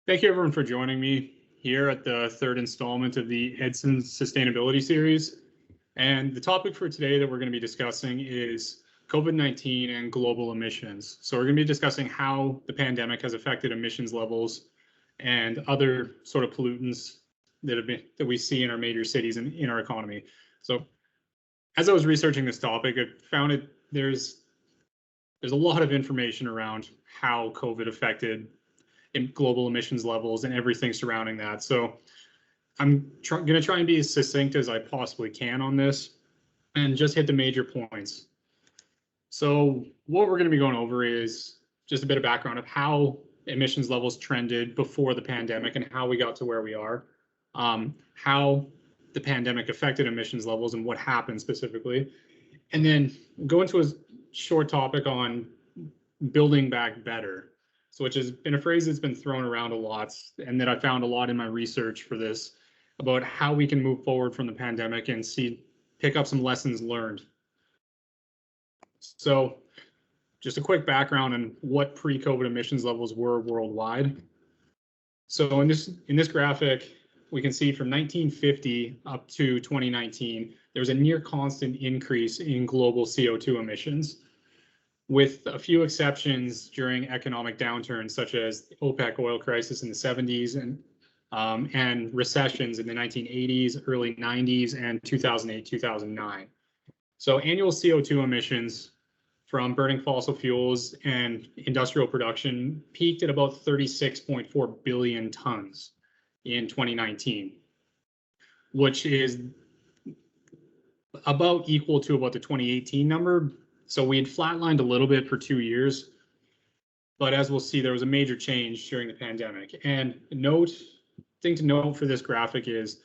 Thank you everyone for joining me here at the third installment of the Edson Sustainability Series. And the topic for today that we're going to be discussing is COVID-19 and global emissions. So we're going to be discussing how the pandemic has affected emissions levels and other sort of pollutants that we see in our major cities and in our economy. So as I was researching this topic, I found there's a lot of information around how COVID affected in global emissions levels and everything surrounding that. So I'm going to try and be as succinct as I possibly can on this and just hit the major points. So what we're going to be going over is just a bit of background of how emissions levels trended before the pandemic and how we got to where we are, how the pandemic affected emissions levels and what happened specifically, and then go into a short topic on building back better. So which has been a phrase that's been thrown around a lot and that I found a lot in my research for this about how we can move forward from the pandemic and pick up some lessons learned. So just a quick background on what pre-COVID emissions levels were worldwide. So in this graphic, we can see from 1950 up to 2019, there was a near constant increase in global CO2 emissions, with a few exceptions during economic downturns, such as the OPEC oil crisis in the 70s and recessions in the 1980s, early 90s, and 2008, 2009. So annual CO2 emissions from burning fossil fuels and industrial production peaked at about 36.4 billion tons in 2019, which is about equal to about the 2018 number. So we had flatlined a little bit for 2 years, but as we'll see, there was a major change during the pandemic. And thing to note for this graphic is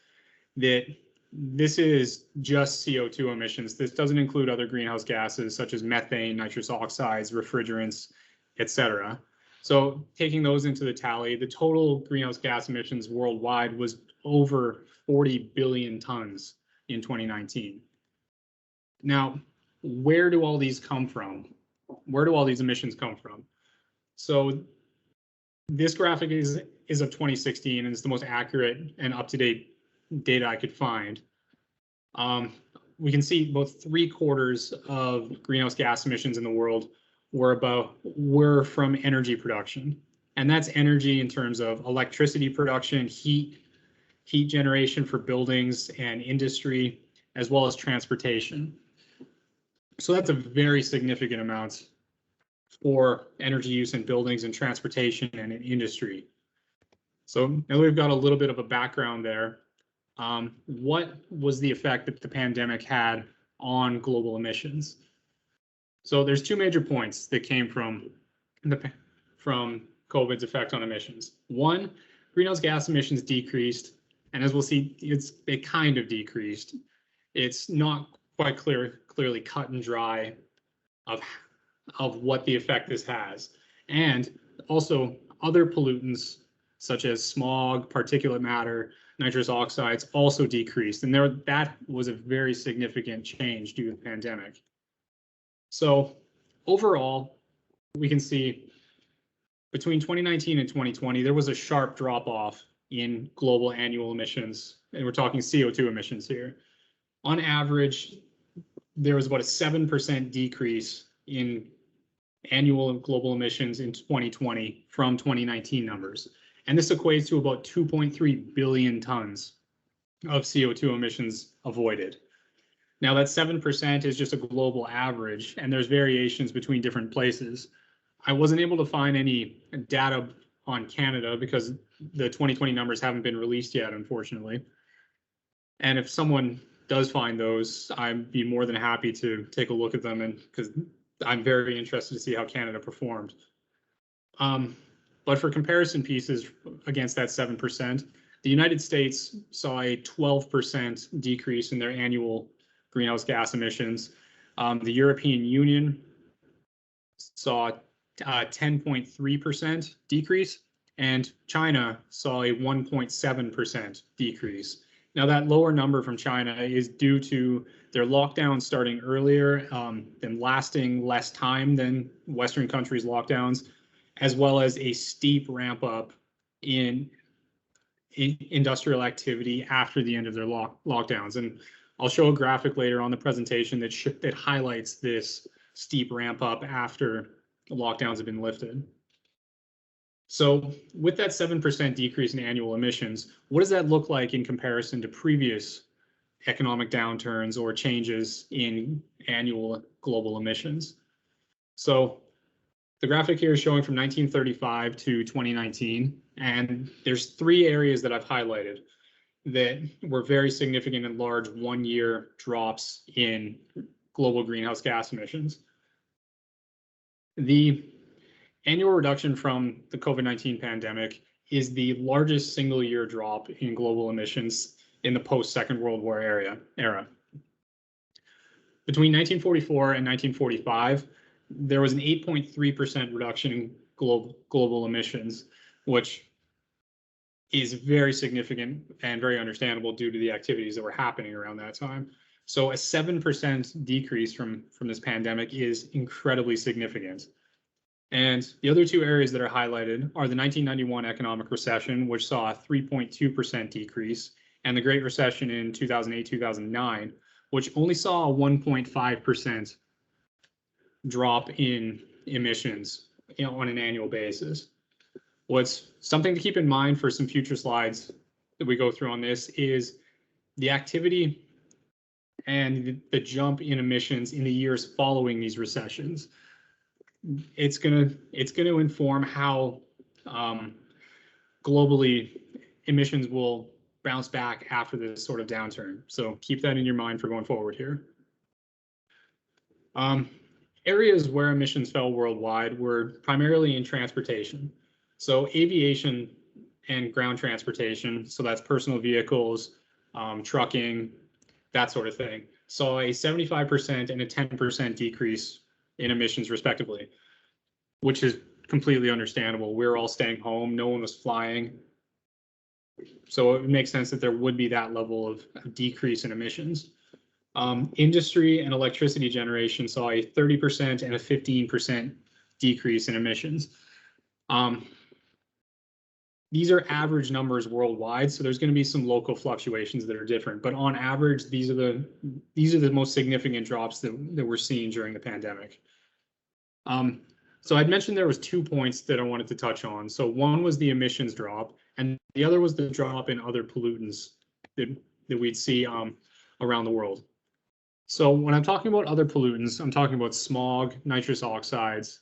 that this is just CO2 emissions. This doesn't include other greenhouse gases such as methane, nitrous oxides, refrigerants, etc. So taking those into the tally, the total greenhouse gas emissions worldwide was over 40 billion tons in 2019. Now, where do all these come from? Where do all these emissions come from? So this graphic is of 2016 and is the most accurate and up-to-date data I could find. We can see about 3/4 of greenhouse gas emissions in the world were from energy production, and that's energy in terms of electricity production, heat generation for buildings and industry, as well as transportation. So that's a very significant amount for energy use in buildings and transportation and in industry. So now we've got a little bit of a background there. What was the effect that the pandemic had on global emissions? So there's two major points that came from COVID's effect on emissions. One, greenhouse gas emissions decreased, and as we'll see, it kind of decreased. It's not quite clearly cut and dry of what the effect this has. And also other pollutants such as smog, particulate matter, nitrous oxides also decreased. And that was a very significant change due to the pandemic. So overall, we can see between 2019 and 2020, there was a sharp drop off in global annual emissions. And we're talking CO2 emissions here. On average, there was about a 7% decrease in annual global emissions in 2020 from 2019 numbers. And this equates to about 2.3 billion tons of CO2 emissions avoided. Now that 7% is just a global average, and there's variations between different places. I wasn't able to find any data on Canada because the 2020 numbers haven't been released yet, unfortunately. And if someone does find those, I'd be more than happy to take a look at them, and because I'm very interested to see how Canada performed. But for comparison pieces against that 7%, the United States saw a 12% decrease in their annual greenhouse gas emissions. The European Union saw a 10.3% decrease, and China saw a 1.7% decrease. Now that lower number from China is due to their lockdowns starting earlier and lasting less time than Western countries' lockdowns, as well as a steep ramp up in industrial activity after the end of their lockdowns. And I'll show a graphic later on the presentation that highlights this steep ramp up after the lockdowns have been lifted. So with that 7% decrease in annual emissions, what does that look like in comparison to previous economic downturns or changes in annual global emissions? So the graphic here is showing from 1935 to 2019, and there's three areas that I've highlighted that were very significant and large one-year drops in global greenhouse gas emissions. The annual reduction from the COVID-19 pandemic is the largest single-year drop in global emissions in the post-Second World War era. Between 1944 and 1945, there was an 8.3% reduction in global emissions, which is very significant and very understandable due to the activities that were happening around that time. So a 7% decrease from this pandemic is incredibly significant. And the other two areas that are highlighted are the 1991 economic recession, which saw a 3.2% decrease, and the Great Recession in 2008-2009, which only saw a 1.5% drop in emissions, on an annual basis. What's something to keep in mind for some future slides that we go through on this is the activity and the jump in emissions in the years following these recessions. It's gonna inform how globally emissions will bounce back after this sort of downturn. So keep that in your mind for going forward here. Areas where emissions fell worldwide were primarily in transportation. So aviation and ground transportation, so that's personal vehicles, trucking, that sort of thing, saw a 75% and a 10% decrease in emissions respectively, which is completely understandable. We were all staying home, no one was flying. So it makes sense that there would be that level of decrease in emissions. Industry and electricity generation saw a 30% and a 15% decrease in emissions. These are average numbers worldwide, so there's going to be some local fluctuations that are different. But on average, these are the most significant drops that we're seeing during the pandemic. So I'd mentioned there was 2 points that I wanted to touch on. So one was the emissions drop, and the other was the drop in other pollutants that we'd see around the world. So when I'm talking about other pollutants, I'm talking about smog, nitrous oxides,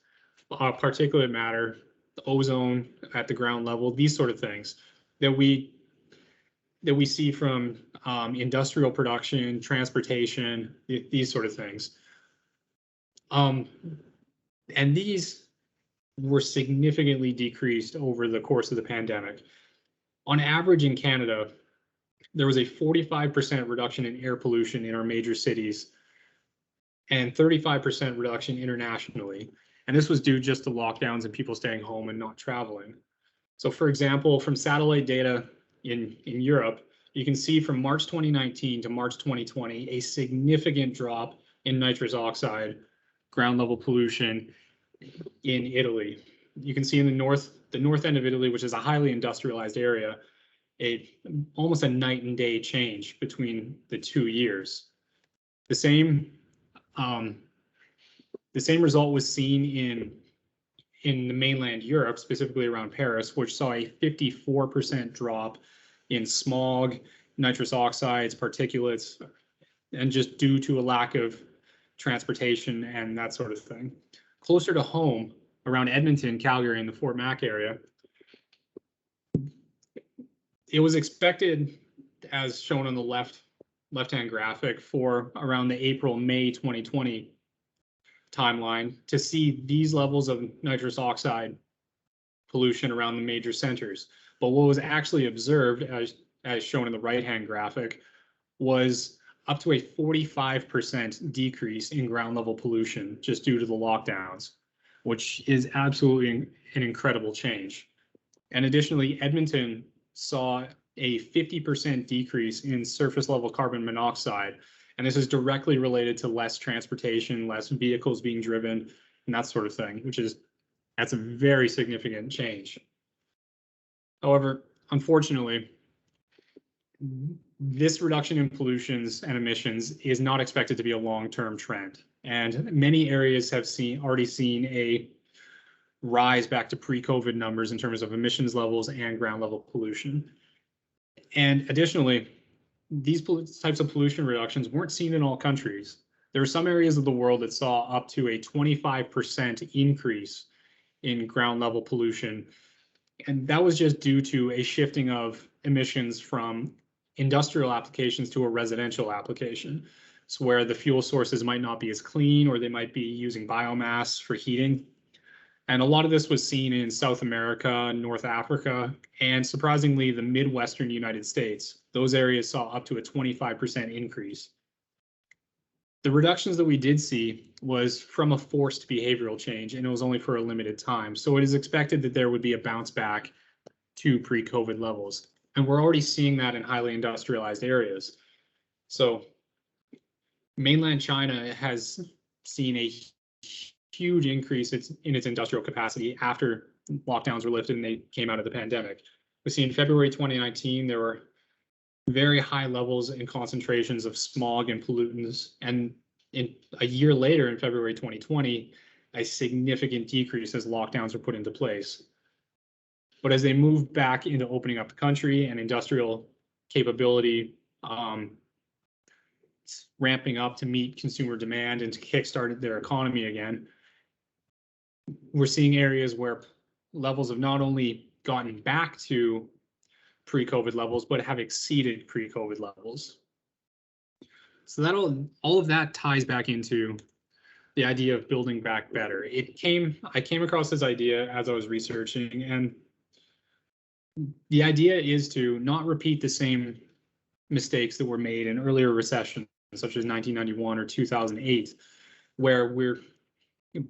particulate matter, the ozone at the ground level, these sort of things that we see from industrial production, transportation, these sort of things. And these were significantly decreased over the course of the pandemic. On average in Canada, there was a 45% reduction in air pollution in our major cities and 35% reduction internationally. And this was due just to lockdowns and people staying home and not traveling. So for example, from satellite data in Europe, you can see from March 2019 to March 2020, a significant drop in nitrous oxide ground level pollution in Italy. You can see in the north end of Italy, which is a highly industrialized area, almost a night and day change between the 2 years. The same result was seen in the mainland Europe, specifically around Paris, which saw a 54% drop in smog, nitrous oxides, particulates, and just due to a lack of transportation and that sort of thing. Closer to home, around Edmonton, Calgary, and the Fort Mac area, it was expected, as shown on the left-hand graphic, for around the April-May 2020 timeline to see these levels of nitrous oxide pollution around the major centers. But what was actually observed, as shown in the right-hand graphic, was up to a 45% decrease in ground level pollution just due to the lockdowns, which is absolutely an incredible change. And additionally, Edmonton saw a 50% decrease in surface level carbon monoxide. And this is directly related to less transportation, less vehicles being driven, and that sort of thing, that's a very significant change. However, unfortunately, this reduction in pollutions and emissions is not expected to be a long-term trend. And many areas have already seen a rise back to pre-COVID numbers in terms of emissions levels and ground level pollution. And additionally, these types of pollution reductions weren't seen in all countries. There are some areas of the world that saw up to a 25% increase in ground level pollution. And that was just due to a shifting of emissions from industrial applications to a residential application. So where the fuel sources might not be as clean, or they might be using biomass for heating. And a lot of this was seen in South America, North Africa, and surprisingly, the Midwestern United States. Those areas saw up to a 25% increase. The reductions that we did see was from a forced behavioral change, and it was only for a limited time. So it is expected that there would be a bounce back to pre-COVID levels. And we're already seeing that in highly industrialized areas. So mainland China has seen a huge increase in its industrial capacity after lockdowns were lifted and they came out of the pandemic. We see in February 2019, there were very high levels and concentrations of smog and pollutants. And a year later, in February 2020, a significant decrease as lockdowns were put into place. But as they moved back into opening up the country and industrial capability ramping up to meet consumer demand and to kickstart their economy again, we're seeing areas where levels have not only gotten back to pre-COVID levels, but have exceeded pre-COVID levels. So all of that ties back into the idea of building back better. I came across this idea as I was researching, and the idea is to not repeat the same mistakes that were made in earlier recessions, such as 1991 or 2008, where we're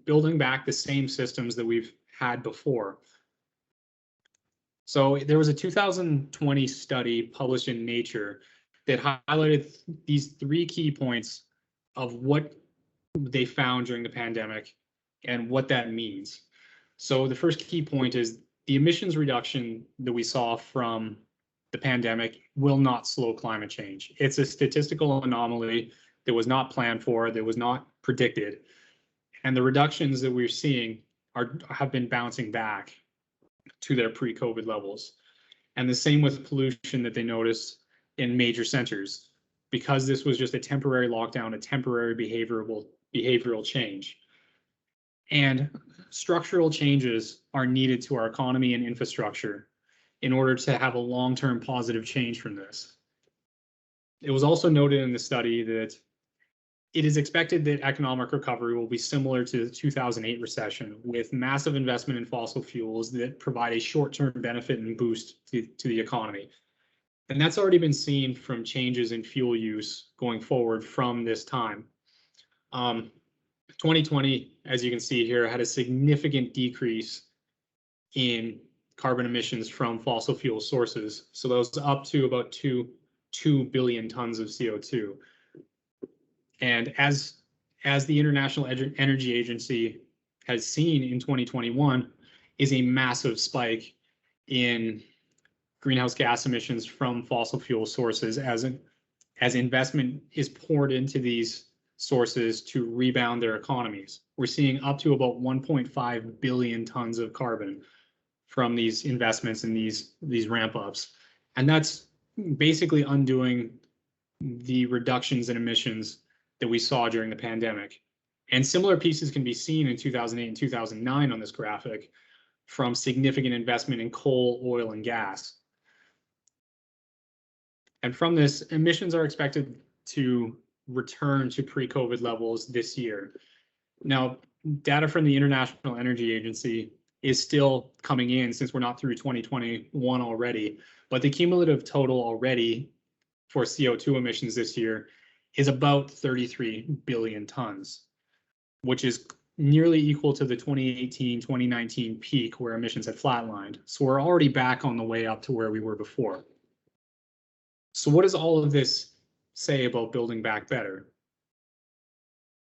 building back the same systems that we've had before. So there was a 2020 study published in Nature that highlighted these 3 key points of what they found during the pandemic and what that means. So the first key point is the emissions reduction that we saw from the pandemic will not slow climate change. It's a statistical anomaly that was not planned for, that was not predicted. And the reductions that we're seeing have been bouncing back to their pre-COVID levels. And the same with pollution that they noticed in major centers, because this was just a temporary lockdown, a temporary behavioral change. And structural changes are needed to our economy and infrastructure in order to have a long-term positive change from this. It was also noted in the study that it is expected that economic recovery will be similar to the 2008 recession, with massive investment in fossil fuels that provide a short-term benefit and boost to the economy. And that's already been seen from changes in fuel use going forward from this time. 2020, as you can see here, had a significant decrease in carbon emissions from fossil fuel sources. So those up to about 2 billion tons of CO2. And as the International Energy Agency has seen in 2021, is a massive spike in greenhouse gas emissions from fossil fuel sources as investment is poured into these sources to rebound their economies. We're seeing up to about 1.5 billion tons of carbon from these investments and these ramp ups. And that's basically undoing the reductions in emissions that we saw during the pandemic. And similar pieces can be seen in 2008 and 2009 on this graphic from significant investment in coal, oil, and gas. And from this, emissions are expected to return to pre-COVID levels this year. Now, data from the International Energy Agency is still coming in since we're not through 2021 already, but the cumulative total already for CO2 emissions this year is about 33 billion tons, which is nearly equal to the 2018-2019 peak where emissions had flatlined. So we're already back on the way up to where we were before. So what does all of this say about building back better?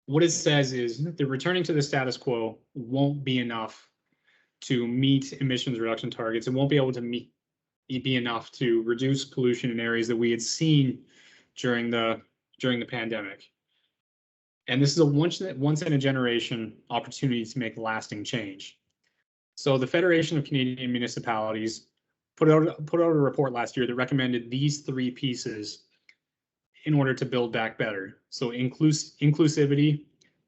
What it says is that returning to the status quo won't be enough to meet emissions reduction targets. It won't be able to be enough to reduce pollution in areas that we had seen during the pandemic. And this is a once in a generation opportunity to make lasting change. So the Federation of Canadian Municipalities put out a report last year that recommended these 3 pieces in order to build back better. So inclusivity,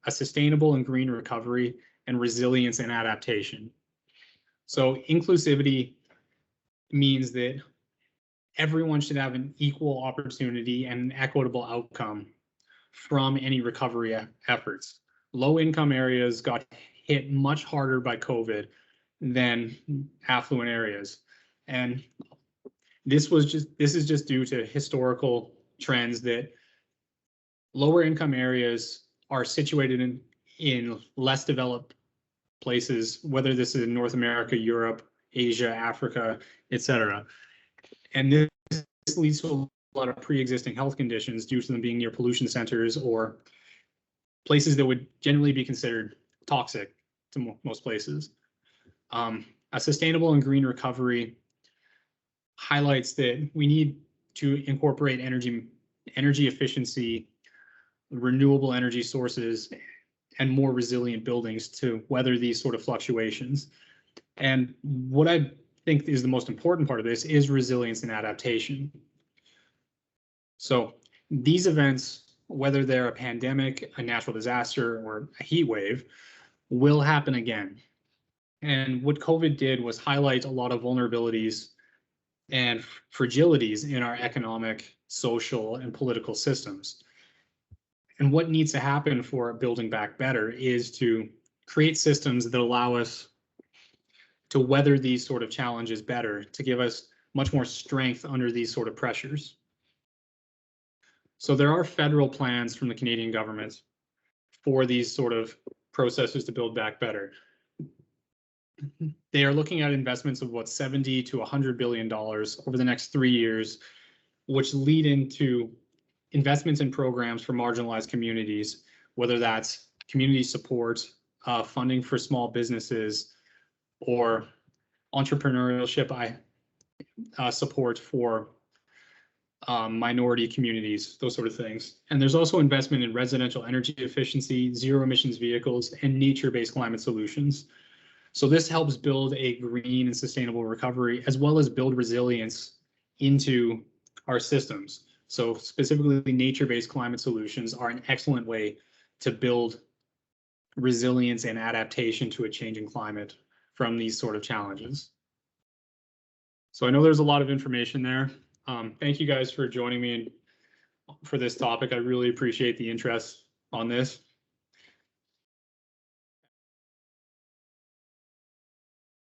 a sustainable and green recovery, and resilience and adaptation. So inclusivity means that everyone should have an equal opportunity and an equitable outcome from any recovery efforts. Low income areas got hit much harder by COVID than affluent areas. And this is just due to historical trends that lower income areas are situated in less developed places, whether this is in North America, Europe, Asia, Africa, etc. And this leads to a lot of pre-existing health conditions due to them being near pollution centers or places that would generally be considered toxic to most places. A sustainable and green recovery highlights that we need to incorporate energy efficiency, renewable energy sources, and more resilient buildings to weather these sort of fluctuations. And what I think is the most important part of this is resilience and adaptation. So these events, whether they're a pandemic, a natural disaster, or a heat wave, will happen again. And what COVID did was highlight a lot of vulnerabilities and fragilities in our economic, social, and political systems. And what needs to happen for building back better is to create systems that allow us to weather these sort of challenges better, to give us much more strength under these sort of pressures. So there are federal plans from the Canadian government for these sort of processes to build back better. They are looking at investments of what, 70 to $100 billion over the next 3 years, which lead into investments in programs for marginalized communities, whether that's community support, funding for small businesses, or entrepreneurship support for minority communities, those sort of things. And there's also investment in residential energy efficiency, zero emissions vehicles, and nature-based climate solutions. So this helps build a green and sustainable recovery, as well as build resilience into our systems. So specifically, nature-based climate solutions are an excellent way to build resilience and adaptation to a changing climate from these sort of challenges. So I know there's a lot of information there. Thank you guys for joining me for this topic. I really appreciate the interest on this.